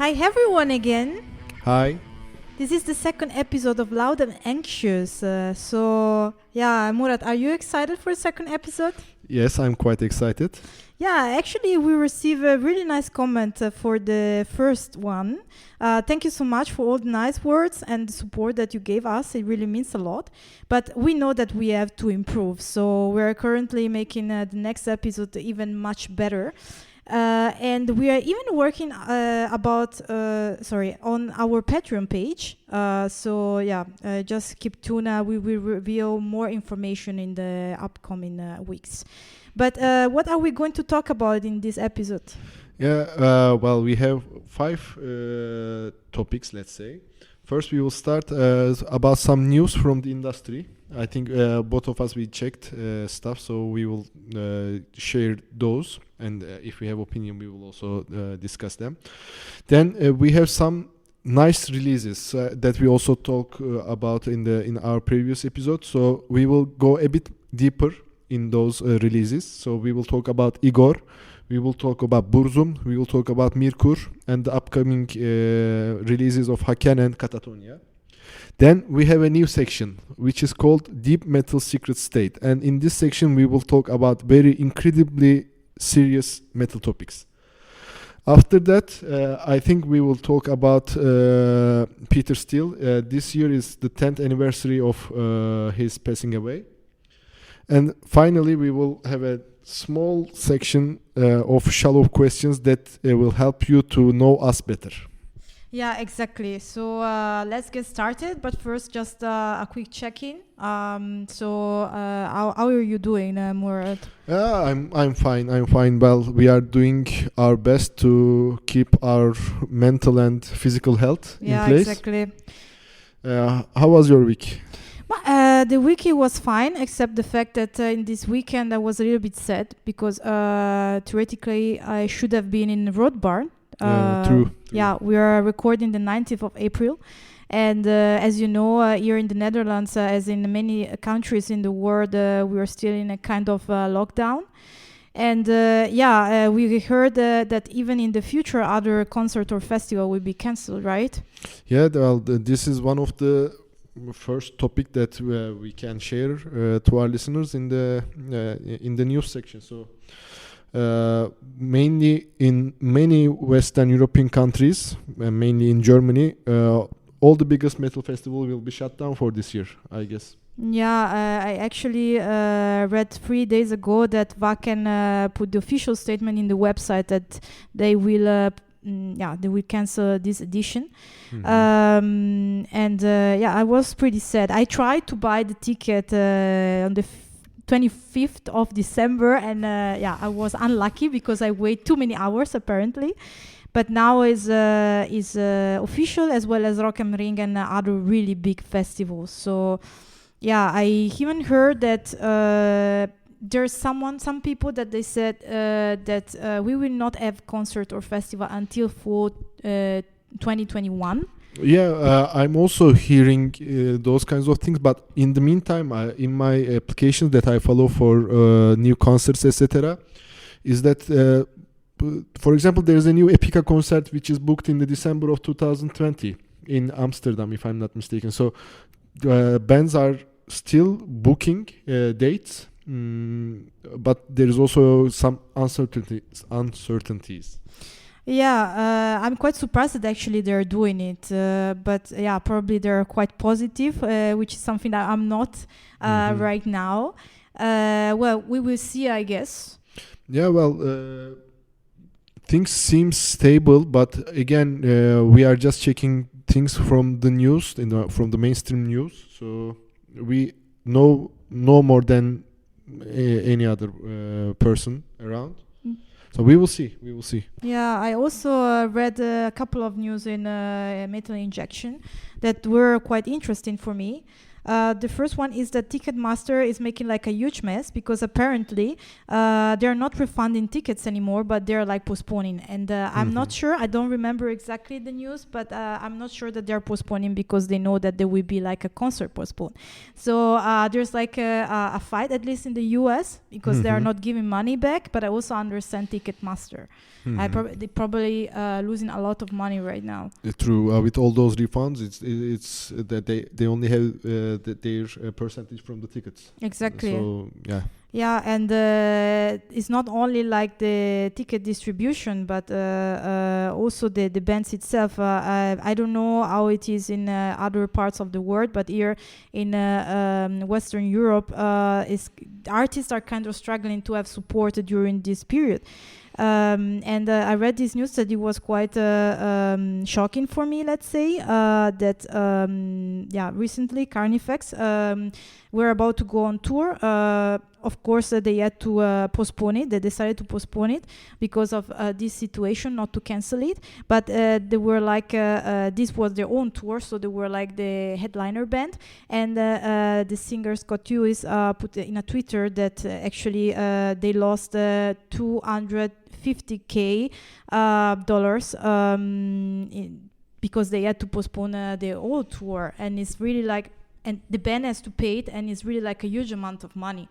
Hi everyone again. Hi. This is the second episode of Loud and Anxious. Murat, are you excited for the second episode? Yes, I'm quite excited. Yeah, actually, we received a really nice comment for the first one. Thank you so much for all the nice words and the support that you gave us. It really means a lot. But we know that we have to improve. So we're currently making the next episode even much better. And we are even working on our Patreon page. Just keep tuned. We will reveal more information in the upcoming weeks. But what are we going to talk about in this episode? We have 5 topics, let's say. First, we will start about some news from the industry. I think both of us, we checked stuff, so we will share those. And if we have opinion, we will also discuss them. Then we have some nice releases that we also talk about in our previous episode. So we will go a bit deeper in those releases. So we will talk about Igor, we will talk about Burzum, we will talk about Mirkur, and the upcoming releases of Haken and Catatonia. Then we have a new section which is called Deep Metal Secret State, and in this section we will talk about very incredibly serious metal topics. After that, I think we will talk about Peter Steele. This year is the 10th anniversary of his passing away. And finally, we will have a small section of shallow questions that will help you to know us better. Yeah, exactly. So let's get started. But first, just a quick check-in. How are you doing, Murat? I'm fine. I'm fine. Well, we are doing our best to keep our mental and physical health in place. Yeah, exactly. How was your week? The week was fine, except the fact that in this weekend I was a little bit sad because theoretically I should have been in Road Barn. True. Yeah, we are recording the 19th of April. And as you know, here in the Netherlands, as in many countries in the world, we are still in a kind of lockdown. And we heard that even in the future, other concert or festival will be cancelled, right? Yeah, this is one of the first topic that we can share to our listeners in the news section. So mainly in many Western European countries, mainly in Germany, all the biggest metal festival will be shut down for this year, I guess. Yeah, I actually read 3 days ago that Wacken put the official statement in the website that they will cancel this edition. Mm-hmm. I was pretty sad. I tried to buy the ticket on the 25th of December, and I was unlucky because I waited too many hours apparently. But now is official, as well as Rock am Ring and other really big festivals. So yeah, I even heard that there's some people that they said that we will not have concert or festival until for 2021. Yeah, I'm also hearing those kinds of things, but in the meantime, in my applications that I follow for new concerts, etc., is that, for example, there's a new Epica concert which is booked in the December of 2020 in Amsterdam, if I'm not mistaken. So bands are still booking dates, but there is also some uncertainties. Yeah, I'm quite surprised that actually they're doing it. But yeah, probably they're quite positive, which is something that I'm not right now. We will see, I guess. Yeah, things seem stable, but again, we are just checking things from the news, from the mainstream news. So we know more than any other person around. So we will see. Yeah, I also read a couple of news in Metal Injection that were quite interesting for me. The first one is that Ticketmaster is making like a huge mess because apparently they're not refunding tickets anymore, but they're like postponing. And I'm not sure. I don't remember exactly the news, but I'm not sure that they're postponing because they know that there will be like a concert postponed. So there's like a fight, at least in the US, because they are not giving money back. But I also understand Ticketmaster. They're probably losing a lot of money right now. True. With all those refunds, it's that they only have their percentage from the tickets. Exactly. So yeah. Yeah, and it's not only like the ticket distribution, but also the bands itself. I don't know how it is in other parts of the world, but here in Western Europe, artists are kind of struggling to have support during this period. And I read this news that it was quite shocking for me, let's say, that recently Carnufex were about to go on tour. Of course, they had to postpone it. They decided to postpone it because of this situation, not to cancel it. But they were like, this was their own tour, so they were like the headliner band. And the singer Scott Lewis put in a Twitter that actually they lost $250K because they had to postpone their whole tour. And it's really like, and the band has to pay it, and it's really like a huge amount of money.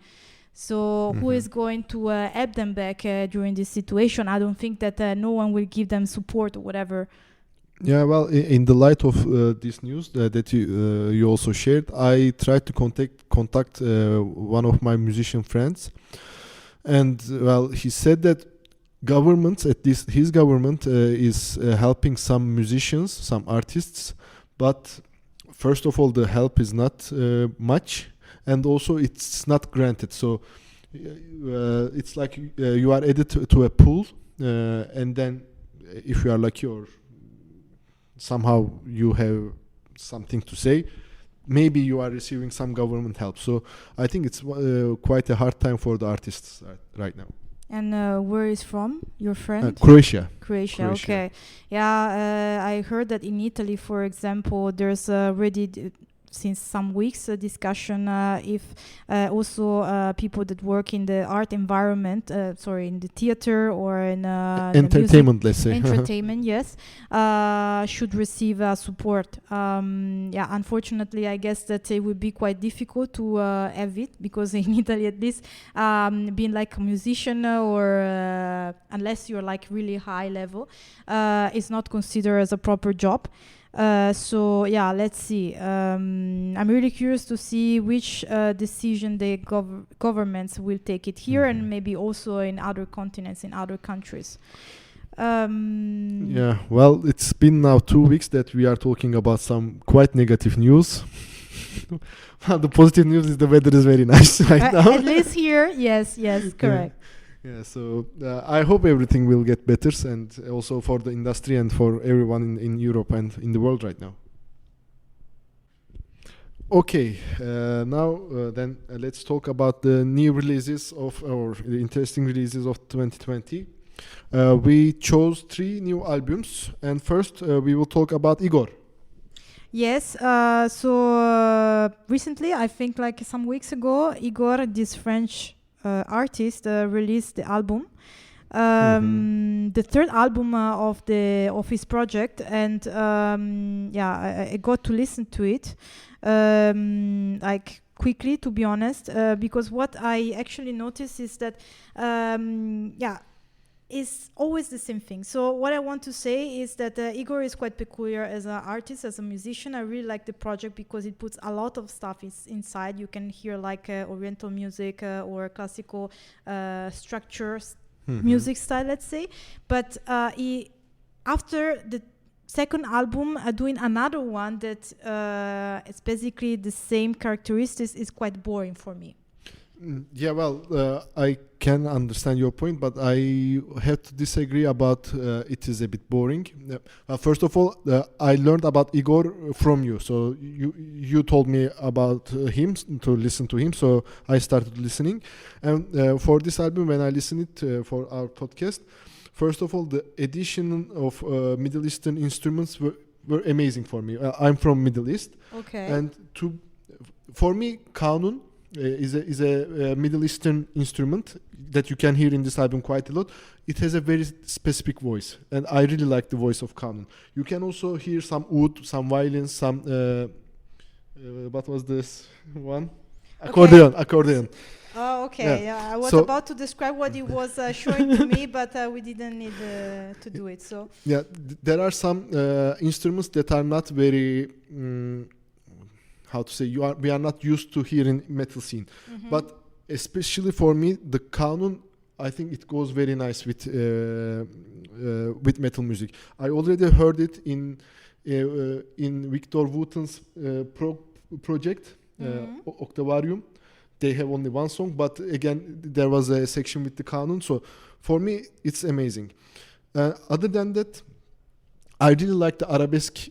So who is going to help them back during this situation? I don't think that no one will give them support or whatever. Yeah, well, in the light of this news that you also shared, I tried to contact one of my musician friends, and well, he said that governments, at least his government, is helping some musicians, some artists, but first of all, the help is not much. And also, it's not granted. So it's like you are added to a pool, and then if you are lucky or somehow you have something to say, maybe you are receiving some government help. So I think it's quite a hard time for the artists right now. And where is from your friend? Croatia. Croatia, okay. Yeah, I heard that in Italy, for example, there's already since some weeks a discussion if also people that work in the art environment, in the theater or in entertainment, let's say. Entertainment, yes, should receive support. Unfortunately, I guess that it would be quite difficult to have it because in Italy, at least, being like a musician or unless you're like really high level, is not considered as a proper job. Let's see. I'm really curious to see which decision the governments will take it here and maybe also in other continents, in other countries. Well, it's been now 2 weeks that we are talking about some quite negative news. Well, the positive news is the weather is very nice right now. At least here, yes, correct. Yeah, so I hope everything will get better, and also for the industry and for everyone in Europe and in the world right now. Okay, now then let's talk about the new releases or the interesting releases of 2020. We chose 3 new albums, and first we will talk about Igor. Yes, recently, I think like some weeks ago, Igor, this French artist, released the album, the third album of his project, and I got to listen to it like quickly, to be honest, because what I actually noticed is that it's always the same thing. So what I want to say is that Igor is quite peculiar as an artist, as a musician. I really like the project because it puts a lot of stuff inside. You can hear like oriental music or classical structures, music style, let's say. But after the second album, doing another one that it's basically the same characteristics is quite boring for me. Yeah, well, I can understand your point, but I have to disagree about it is a bit boring. First of all, I learned about Igor from you. So you told me about him, to listen to him, so I started listening. And for this album, when I listened it for our podcast, first of all, the addition of Middle Eastern instruments were amazing for me. I'm from Middle East. Okay. And for me, kanun is a Middle Eastern instrument that you can hear in this album quite a lot. It has a very specific voice, and I really like the voice of kanun. You can also hear some oud, some violins, some what was this one? Accordion. Oh, okay. Yeah. Yeah, I was So- about to describe what he was showing to me, but we didn't need to do it. So Yeah, there are some instruments that are not very how to say, we are not used to hearing metal scene, but especially for me, the kanun, I think it goes very nice with metal music. I already heard it in Victor Wooten's project, Octavarium. They have only one song, but again, there was a section with the kanun. So for me, it's amazing. Other than that, I really like the arabesque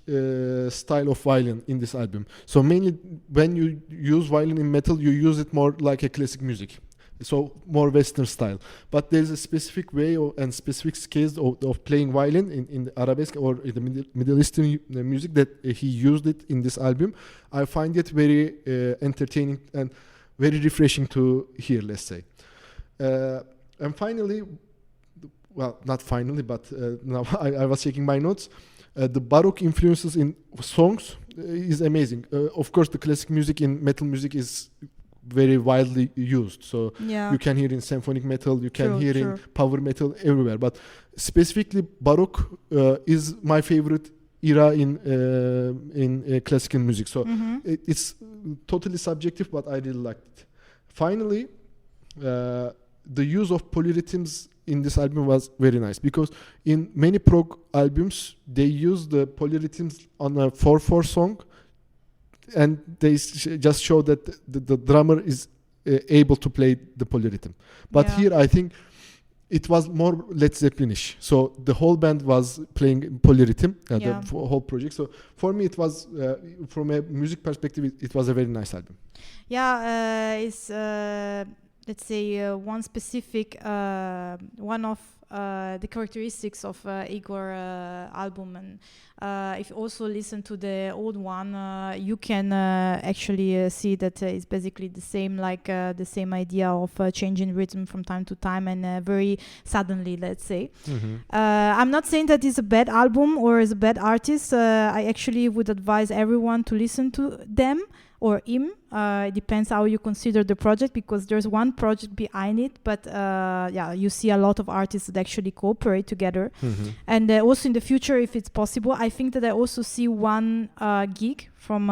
style of violin in this album. So mainly when you use violin in metal, you use it more like a classic music. So more Western style. But there's a specific way and specific scales of playing violin in the arabesque or in the Middle Eastern music that he used it in this album. I find it very entertaining and very refreshing to hear, let's say. And finally, well, not finally, but now I was checking my notes. The Baroque influences in songs is amazing. Of course, the classic music in metal music is very widely used. So yeah, you can hear in symphonic metal, you can True, hear true. in power metal, everywhere. But specifically, Baroque is my favorite era in classical music. So it's totally subjective, but I really liked it. Finally, the use of polyrhythms in this album was very nice, because in many prog albums they use the polyrhythms on a 4/4 song, and they just show that the drummer is able to play the polyrhythm. But Yeah. here I think it was more Led Zeppelinish. So the whole band was playing polyrhythm, Yeah. the whole project. So for me, it was from a music perspective, it was a very nice album. Yeah, it's let's say one specific one of the characteristics of Igor album, and if you also listen to the old one, you can actually see that it's basically the same, like the same idea of changing rhythm from time to time, and very suddenly, let's say. I'm not saying that it's a bad album or is a bad artist. I actually would advise everyone to listen to them or him. It depends how you consider the project, because there's one project behind it, but yeah, you see a lot of artists that actually cooperate together. And also in the future, if it's possible, I think that I also see one gig from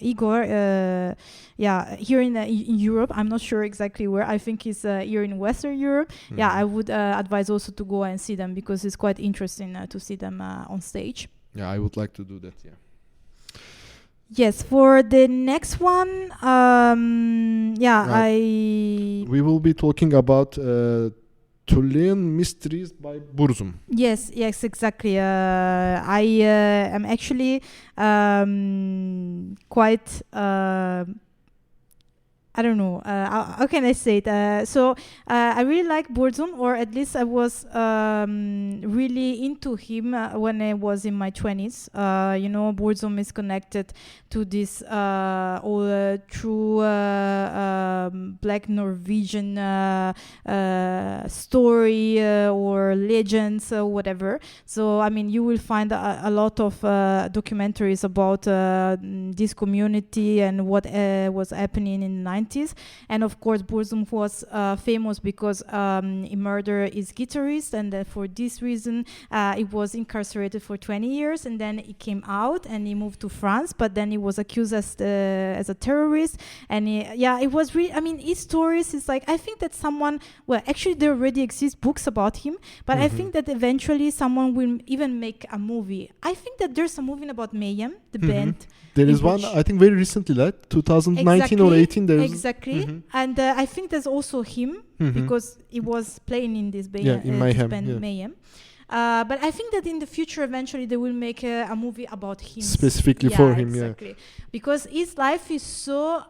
Igor, yeah, here in Europe. I'm not sure exactly where. I think it's here in Western Europe. Yeah, I would advise also to go and see them, because it's quite interesting to see them on stage. Yeah, I would like to do that. Yeah. Yes, for the next one, yeah, Right. We will be talking about Tullian Mysteries by Burzum. Yes, exactly. I am actually quite. I don't know. How can I say it? So I really like Burzum, or at least I was really into him when I was in my 20s. You know, Burzum is connected to this all true Black Norwegian story or legends or whatever. So I mean, you will find a lot of documentaries about this community and what was happening in the 90s. And of course, Burzum was famous because he murdered his guitarist, and for this reason he was incarcerated for 20 years, and then he came out and he moved to France, but then he was accused as a terrorist. And it was really, I mean, his stories is like, I think that someone, well, actually there already exist books about him, but I think that eventually someone will even make a movie. I think that there's a movie about Mayhem, the band. There is one, I think, very recently, like 2019 or 18. There's Exactly. And I think there's also him, because he was playing in this, in Mayhem, band Mayhem. But I think that in the future, eventually, they will make a movie about him. Specifically for him, Because his life is so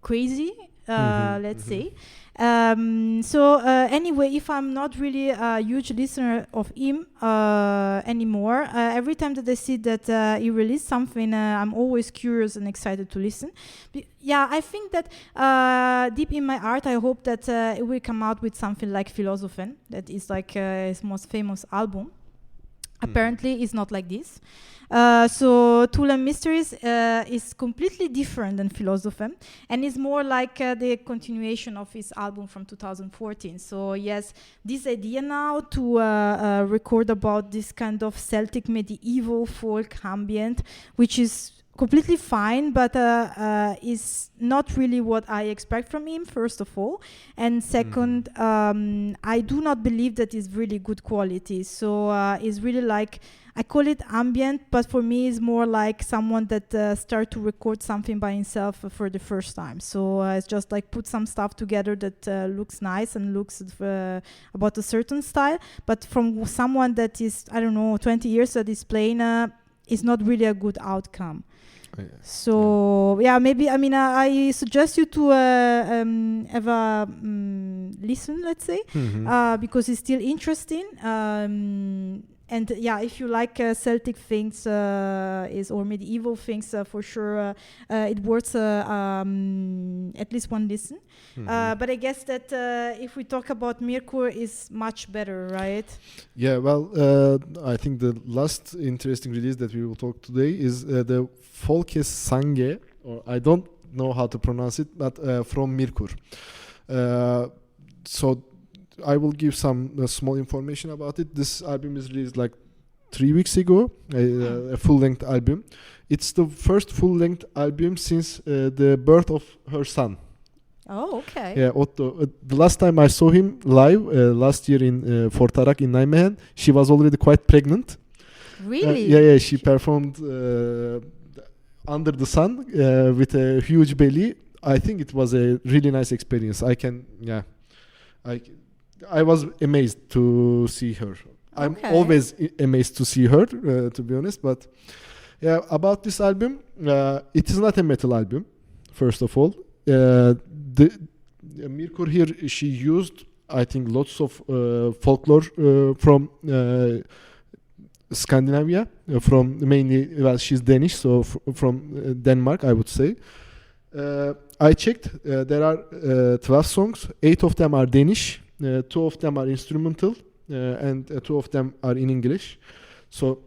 crazy let's say. So anyway, if I'm not really a huge listener of him anymore, every time that I see that he released something, I'm always curious and excited to listen. Yeah, I think that deep in my heart, I hope that it will come out with something like Philosophen, that is like his most famous album. Apparently, it's not like this. So Tulen Mysteries is completely different than Philosophen, and is more like the continuation of his album from 2014. So yes, this idea now to record about this kind of Celtic medieval folk ambient, which is completely fine, but is not really what I expect from him, first of all. And second, I do not believe that is really good quality. So it's really like, I call it ambient, but for me it's more like someone that start to record something by himself for the first time. So it's just like put some stuff together that looks nice and looks about a certain style, but from someone that is, I don't know, 20 years that is playing, is not really a good outcome. So maybe, I mean, I suggest you to have a listen, let's say, because it's still interesting. And yeah, if you like Celtic things or medieval things, for sure it worth at least one listen. But I guess that if we talk about Mirkur, is much better, right? Yeah, well, I think the last interesting release that we will talk today is the Folkes Sange, or I don't know how to pronounce it, but from Mirkur. So I will give some small information about it. This album is released like 3 weeks ago, a full-length album. It's the first full-length album since the birth of her son. Oh, okay. Yeah, Otto. The last time I saw him live, last year in Fortarak in Nijmegen, she was already quite pregnant. Really? Yeah, she performed under the sun with a huge belly. I think it was a really nice experience. I was amazed to see her. I'm always amazed to see her, to be honest. But yeah, about this album, it is not a metal album, first of all. The Mirkur here, she used, I think, lots of folklore from Scandinavia, from mainly, well, she's Danish, so from Denmark, I would say. I checked, there are 12 songs, 8 of them are Danish, 2 of them are instrumental, and 2 of them are in English. So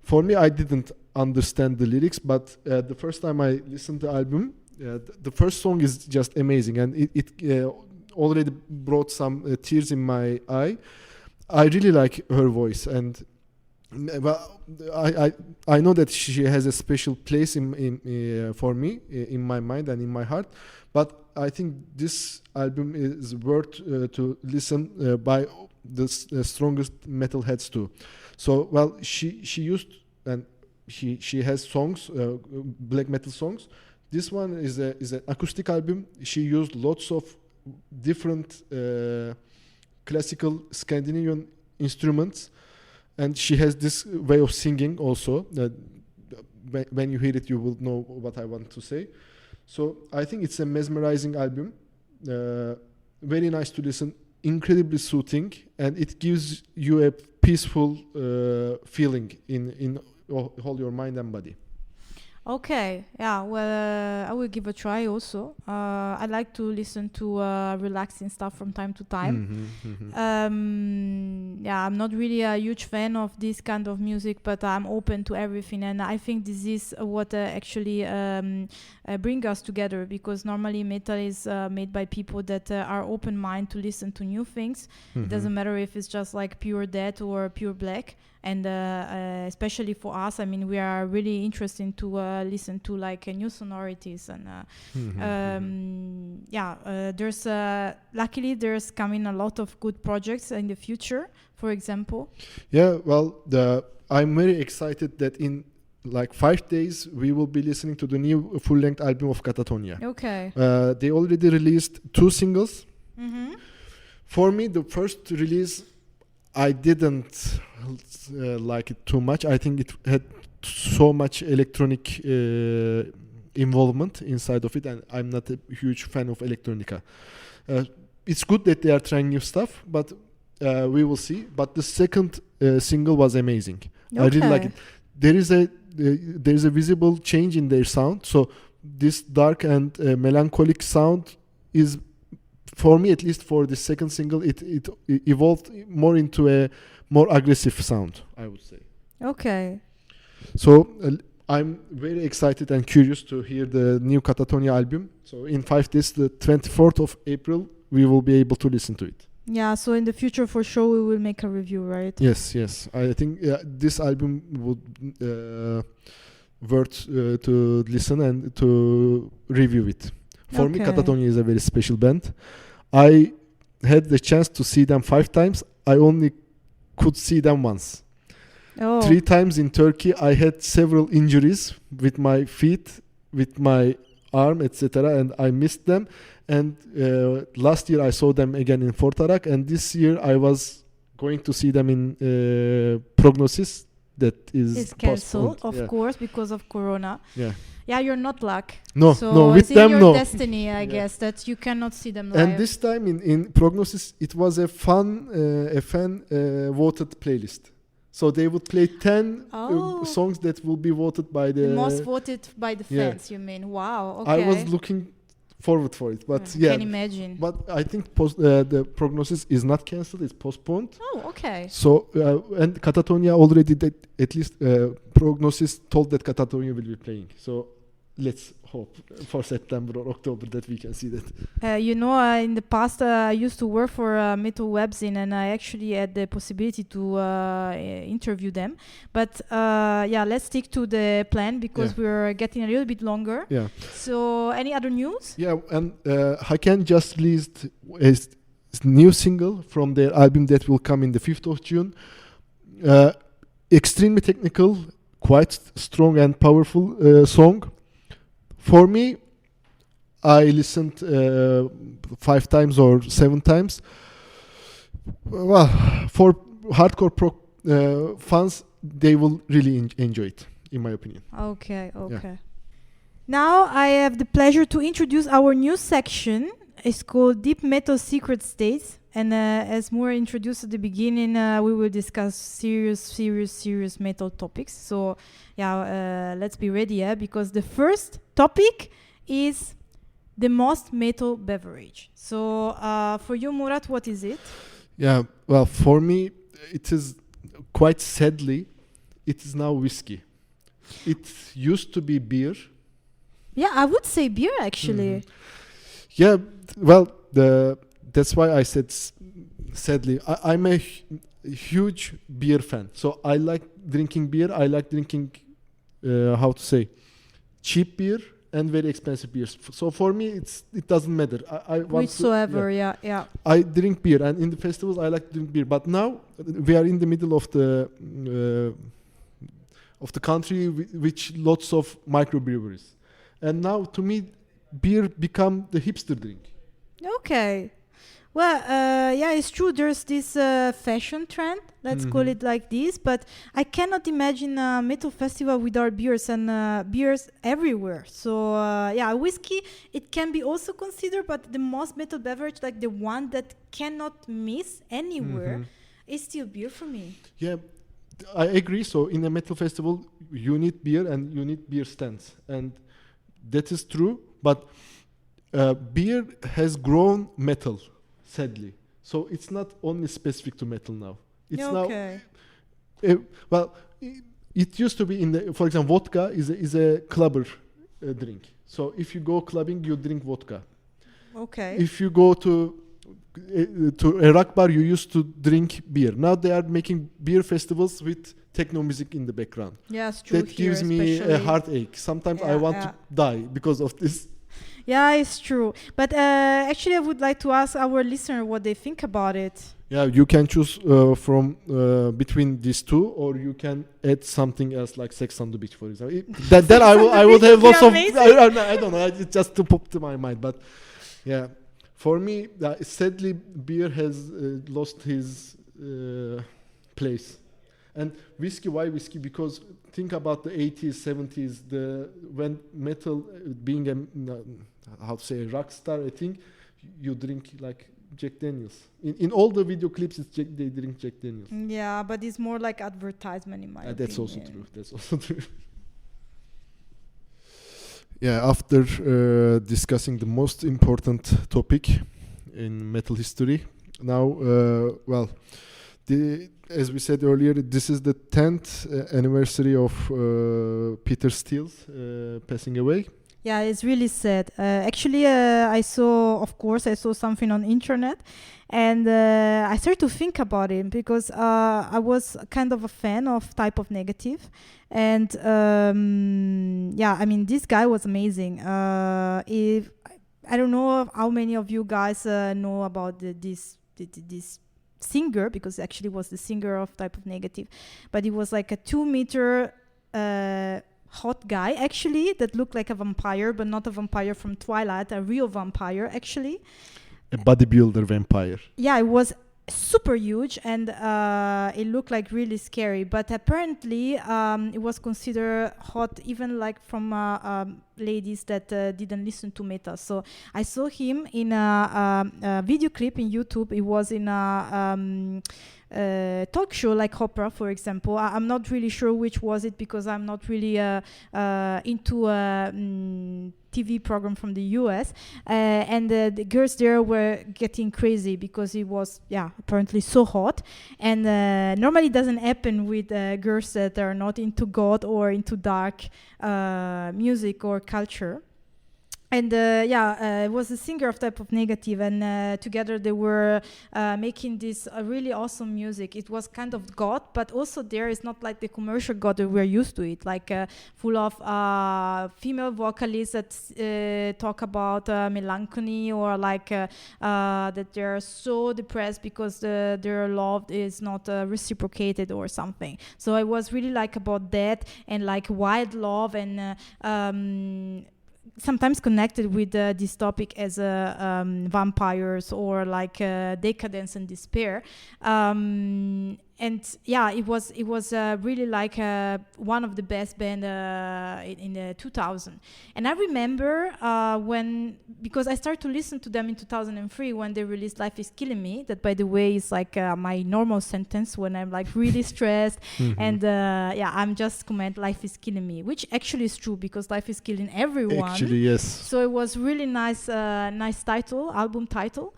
for me, I didn't understand the lyrics, but the first time I listened to the album, the first song is just amazing, and it already brought some tears in my eye. I really like her voice, and well, I know that she has a special place in for me in my mind and in my heart, but I think this album is worth to listen by the strongest metalheads too. So well, she used, and she has songs, black metal songs. This one is an acoustic album. She used lots of different classical Scandinavian instruments, and she has this way of singing also. When you hear it, you will know what I want to say. So I think it's a mesmerizing album. Very nice to listen, incredibly soothing, and it gives you a peaceful feeling in all your mind and body. Okay, yeah, well, I will give a try also. I like to listen to relaxing stuff from time to time. Yeah, I'm not really a huge fan of this kind of music, but I'm open to everything, and I think this is what actually bring us together, because normally metal is made by people that are open-minded to listen to new things. It doesn't matter if it's just like pure death or pure black. And especially for us, I mean, we are really interested to listen to like new sonorities, and there's luckily there's coming a lot of good projects in the future. For example. Yeah, well, I'm very excited that in like 5 days we will be listening to the new full-length album of Catatonia. Okay. They already released 2 singles. For me, the first release, I didn't like it too much. I think it had so much electronic involvement inside of it, and I'm not a huge fan of electronica. It's good that they are trying new stuff, but we will see. But the second single was amazing. I really like it. There is a visible change in their sound. So this dark and melancholic sound is, for me at least, for the second single, it evolved more into a more aggressive sound, I would say. Okay. So I'm very excited and curious to hear the new Catatonia album. So in 5 days, the 24th of April, we will be able to listen to it. Yeah, so in the future for sure we will make a review, right? Yes. I think this album would worth to listen and to review it. For me, Catatonia is a very special band. I had the chance to see them 5 times. I only could see them once. 3 times in Turkey. I had several injuries with my feet, with my arm, etc., and I missed them. And last year I saw them again in Fortarak, and this year I was going to see them in Prognosis. That is cancelled, postponed. of course, because of Corona. Yeah, you're not luck. No, with it's them, in no. your destiny, I guess, that you cannot see them live. And this time in Prognosis, it was a fan voted playlist. So they would play 10 songs that will be voted by the most voted by the fans. You mean? Wow. Okay. I was looking forward for it, but can imagine. But I think the Prognosis is not cancelled; it's postponed. Oh, okay. So and Catatonia already did, at least Prognosis told that Catatonia will be playing. So let's hope for September or October that we can see that. In the past I used to work for a metal webzine, and I actually had the possibility to interview them. But let's stick to the plan because we're getting a little bit longer. Yeah. So any other news? Yeah, and Haken just released a new single from their album that will come in the 5th of June. Extremely technical, quite strong and powerful song. For me, I listened 5 times or 7 times. Well, for hardcore fans, they will really enjoy it, in my opinion. Okay. Yeah. Now I have the pleasure to introduce our new section. It's called Deep Metal Secret States. And as Moore introduced at the beginning, we will discuss serious metal topics. So, let's be ready, because the first topic is the most metal beverage. So, for you, Murat, what is it? Yeah, well, for me, it is quite sadly, it is now whiskey. It used to be beer. Yeah, I would say beer, actually. Mm-hmm. Yeah, well, that's why I said sadly. I'm a huge beer fan. So I like drinking beer. I like drinking, cheap beer and very expensive beers. So for me, it doesn't matter. I want Whichsoever, to, yeah. I drink beer, and in the festivals I like to drink beer. But now we are in the middle of the country, which lots of microbreweries, and now to me, beer become the hipster drink. Okay. Well, it's true. There's this fashion trend, let's call it like this, but I cannot imagine a metal festival without beers, and beers everywhere. So, whiskey, it can be also considered, but the most metal beverage, like the one that cannot miss anywhere, is still beer for me. Yeah, I agree. So in a metal festival, you need beer and you need beer stands, and that is true, but beer has grown metal, sadly. So it's not only specific to metal now. It's now. It used to be for example, vodka is a clubber drink. So if you go clubbing, you drink vodka. Okay. If you go to a rock bar, you used to drink beer. Now they are making beer festivals with techno music in the background. Yeah, it's true. That gives me a heartache. Sometimes I want to die because of this. Yeah, it's true. But actually, I would like to ask our listener what they think about it. Yeah, you can choose from between these two, or you can add something else like Sex on the Beach, for example. That I would have lots of. I don't know. It just popped to my mind, but yeah, for me, sadly, beer has lost his place, And whiskey, why whiskey? Because think about the 80s, 70s, when metal being a how to say a rock star, I think you drink like Jack Daniels. In all the video clips, they drink Jack Daniels. Yeah, but it's more like advertisement in my opinion. That's also true. That's also true. Yeah, after discussing the most important topic in metal history, now, as we said earlier, this is the 10th anniversary of Peter Steele's passing away. Yeah, it's really sad. Actually, I saw something on internet, and I started to think about it because I was kind of a fan of Type of Negative, and this guy was amazing. If I don't know how many of you guys know about this singer, because actually was the singer of Type of Negative, but he was like a 2-meter hot guy actually that looked like a vampire, but not a vampire from Twilight, a real vampire actually. A bodybuilder vampire. Yeah, it was super huge, and it looked like really scary, but apparently it was considered hot even like from ladies that didn't listen to metal. So I saw him in a video clip in YouTube. It was in a talk show like Oprah, for example. I'm not really sure which was it, because I'm not really into TV program from the US, and the girls there were getting crazy because it was apparently so hot, and normally it doesn't happen with girls that are not into God or into dark music or culture. And it was a singer of Type of Negative, and together they were making this really awesome music. It was kind of God, but also there is not like the commercial God that we're used to it, like full of female vocalists that talk about melancholy, or like that they're so depressed because their love is not reciprocated or something. So it was really like about that, and like wild love, and sometimes connected with this topic as vampires, or like decadence and despair. And it was really like one of the best band in the 2000. And I remember because I started to listen to them in 2003 when they released Life is Killing Me. That, by the way, is like my normal sentence when I'm like really stressed. And I'm just comment Life is Killing Me, which actually is true, because life is killing everyone. Actually, yes. So it was really nice album title.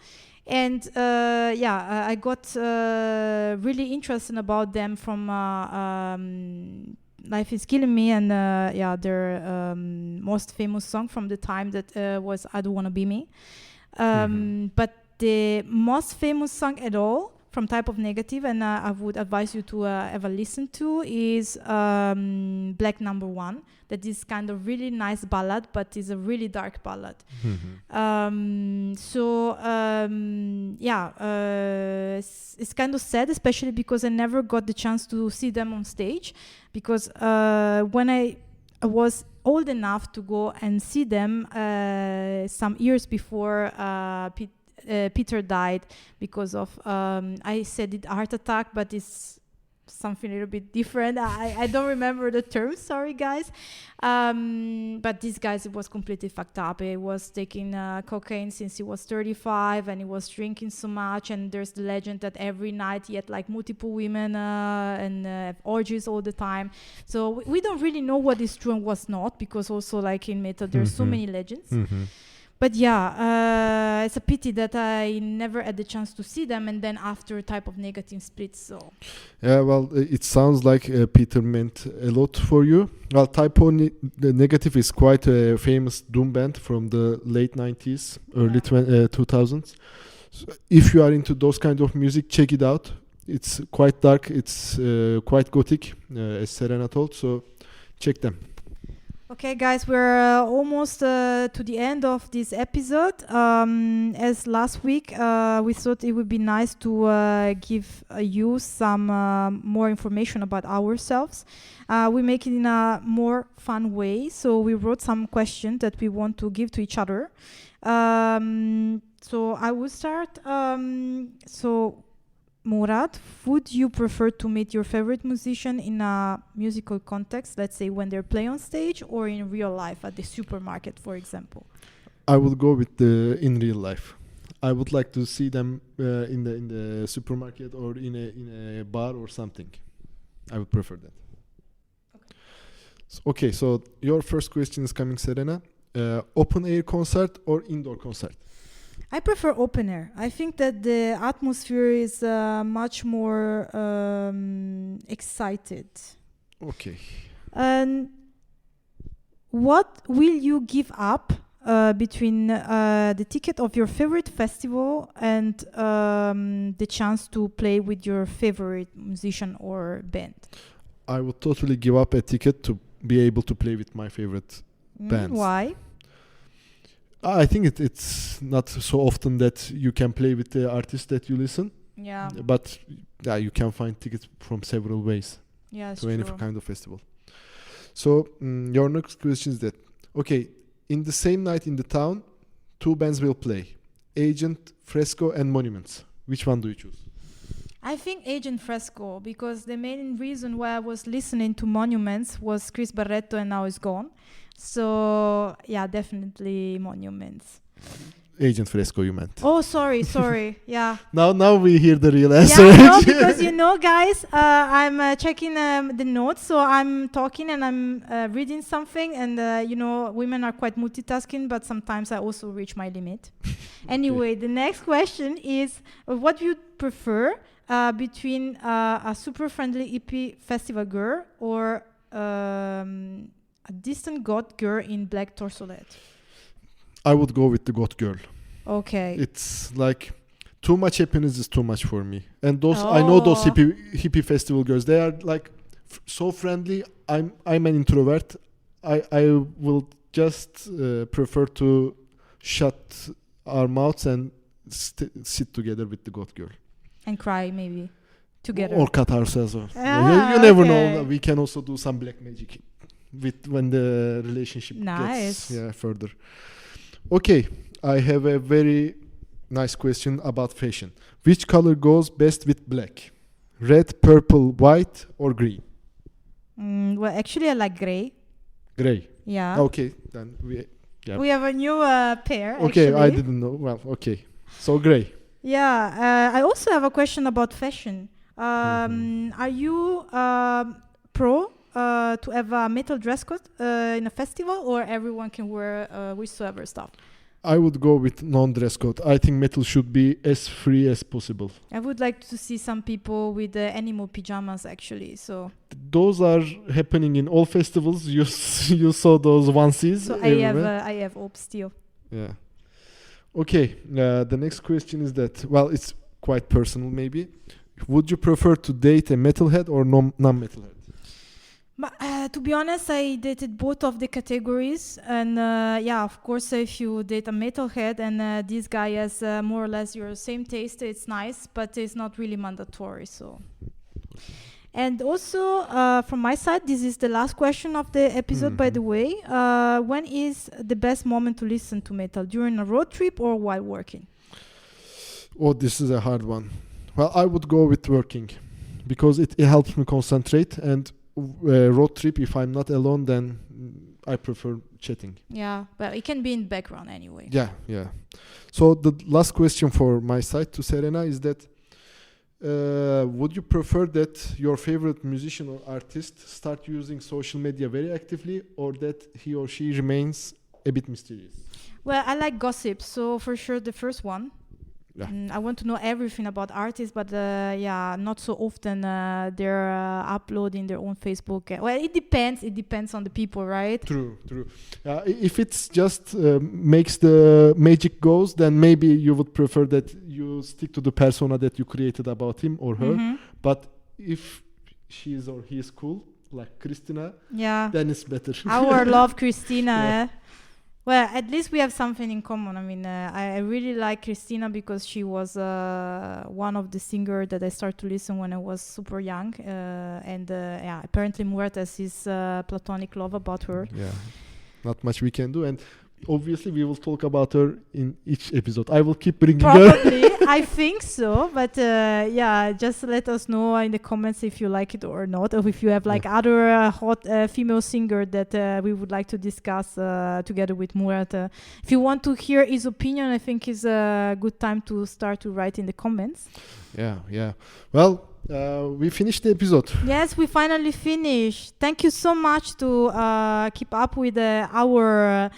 And I got really interested about them from Life is Killing Me, and their most famous song from the time that was I Don't Wanna Be Me. But the most famous song at all from Type of Negative, and I would advise you to ever listen to, is Black Number One. That is kind of really nice ballad, but is a really dark ballad. It's kind of sad, especially because I never got the chance to see them on stage, because when I was old enough to go and see them some years before Peter died, because of I said it heart attack, but it's something a little bit different. I don't remember the term, sorry guys. But this guy, it was completely fucked up. He was taking cocaine since he was 35, and he was drinking so much, and there's the legend that every night he had like multiple women and orgies all the time. So we don't really know what is true and what's not, because also like in metal there's so many legends. But it's a pity that I never had the chance to see them, and then after Type of Negative split. So it sounds like Peter meant a lot for you. Well, Type of Negative is quite a famous doom band from the late 90s, early 2000s. So if you are into those kind of music, check it out. It's quite dark, it's quite gothic, as Serena told, so check them. Okay, guys, we're almost to the end of this episode. As last week, we thought it would be nice to give you some more information about ourselves. We make it in a more fun way, so we wrote some questions that we want to give to each other. So I will start. So Murat, would you prefer to meet your favorite musician in a musical context, let's say when they're playing on stage, or in real life at the supermarket, for example? I would go with the in real life. I would like to see them in the supermarket or in a bar or something. I would prefer that. Okay, so your first question is coming, Serena. Open air concert or indoor concert? I prefer open air. I think that the atmosphere is much more excited. Okay. And what will you give up between the ticket of your favorite festival and the chance to play with your favorite musician or band? I would totally give up a ticket to be able to play with my favorite bands. Why? I think it's not so often that you can play with the artist that you listen. Yeah. But you can find tickets from several ways to any kind of festival. So your next question is that, okay, in the same night in the town, two bands will play, Agent, Fresco and Monuments. Which one do you choose? I think Agent Fresco, because the main reason why I was listening to Monuments was Chris Barretto and now he's gone. So, yeah, definitely Monuments. Agent Fresco, you meant. Oh, sorry. Yeah. Now we hear the real answer. Yeah, no, because guys, I'm checking the notes, so I'm talking and I'm reading something, and women are quite multitasking, but sometimes I also reach my limit. Anyway, the next question is, what do you prefer between a super friendly hippie festival girl or a distant goth girl in black torsolette? I would go with the goth girl. Okay. It's like too much happiness is too much for me. And I know those hippie festival girls. They are like so friendly. I'm an introvert. I will just prefer to shut our mouths and sit together with the goth girl. And cry maybe together. Or cut ourselves off. You never know. We can also do some black magic when the relationship gets further. Okay, I have a very nice question about fashion. Which color goes best with black? Red, purple, white, or green? Well, actually, I like gray. Gray. Yeah. Okay, then we have a new pair. Okay, actually. I didn't know. Well, okay, so gray. Yeah, I also have a question about fashion. Are you pro to have a metal dress code in a festival, or everyone can wear whatsoever stuff? I would go with non-dress code. I think metal should be as free as possible. I would like to see some people with animal pajamas, actually. So those are happening in all festivals. You saw those onesies. So I have hope still. Yeah. Okay. The next question is that, well, it's quite personal, maybe. Would you prefer to date a metalhead or non-metalhead? To be honest, I dated both of the categories, and of course, if you date a metalhead and this guy has more or less your same taste, it's nice, but it's not really mandatory. So, and also from my side, this is the last question of the episode. By the way, when is the best moment to listen to metal? During a road trip or while working? Oh, this is a hard one. Well, I would go with working because it helps me concentrate, and road trip, if I'm not alone, then I prefer chatting. Yeah, but it can be in background anyway. Yeah. So the last question for my side to Serena is that would you prefer that your favorite musician or artist start using social media very actively, or that he or she remains a bit mysterious? Well, I like gossip, so for sure the first one. Yeah. I want to know everything about artists, but not so often they're uploading their own Facebook. Well, it depends. It depends on the people, right? True. If it's just makes the magic goes, then maybe you would prefer that you stick to the persona that you created about him or her. Mm-hmm. But if she is or he is cool, like Christina, then it's better. Our love, Christina. Well, at least we have something in common. I mean, I really like Christina because she was one of the singers that I started to listen when I was super young. Apparently Murat has his platonic love about her. Yeah, not much we can do. And obviously we will talk about her in each episode. I will keep bringing her. Probably, I think so. But yeah, just let us know in the comments if you like it or not, or if you have like other hot female singer that we would like to discuss together with Murat. If you want to hear his opinion, I think is a good time to start to write in the comments. Yeah. Well, we finished the episode. Yes, we finally finished. Thank you so much to keep up with our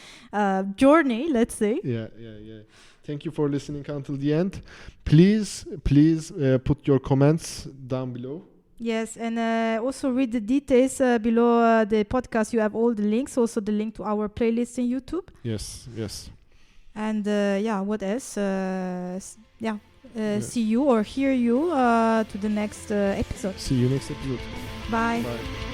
journey, let's say. Yeah. Thank you for listening until the end. Please put your comments down below. Yes, and also read the details below the podcast. You have all the links, also the link to our playlist in YouTube. Yes. And what else? See you or hear you to the next episode. See you next episode. Bye. Bye.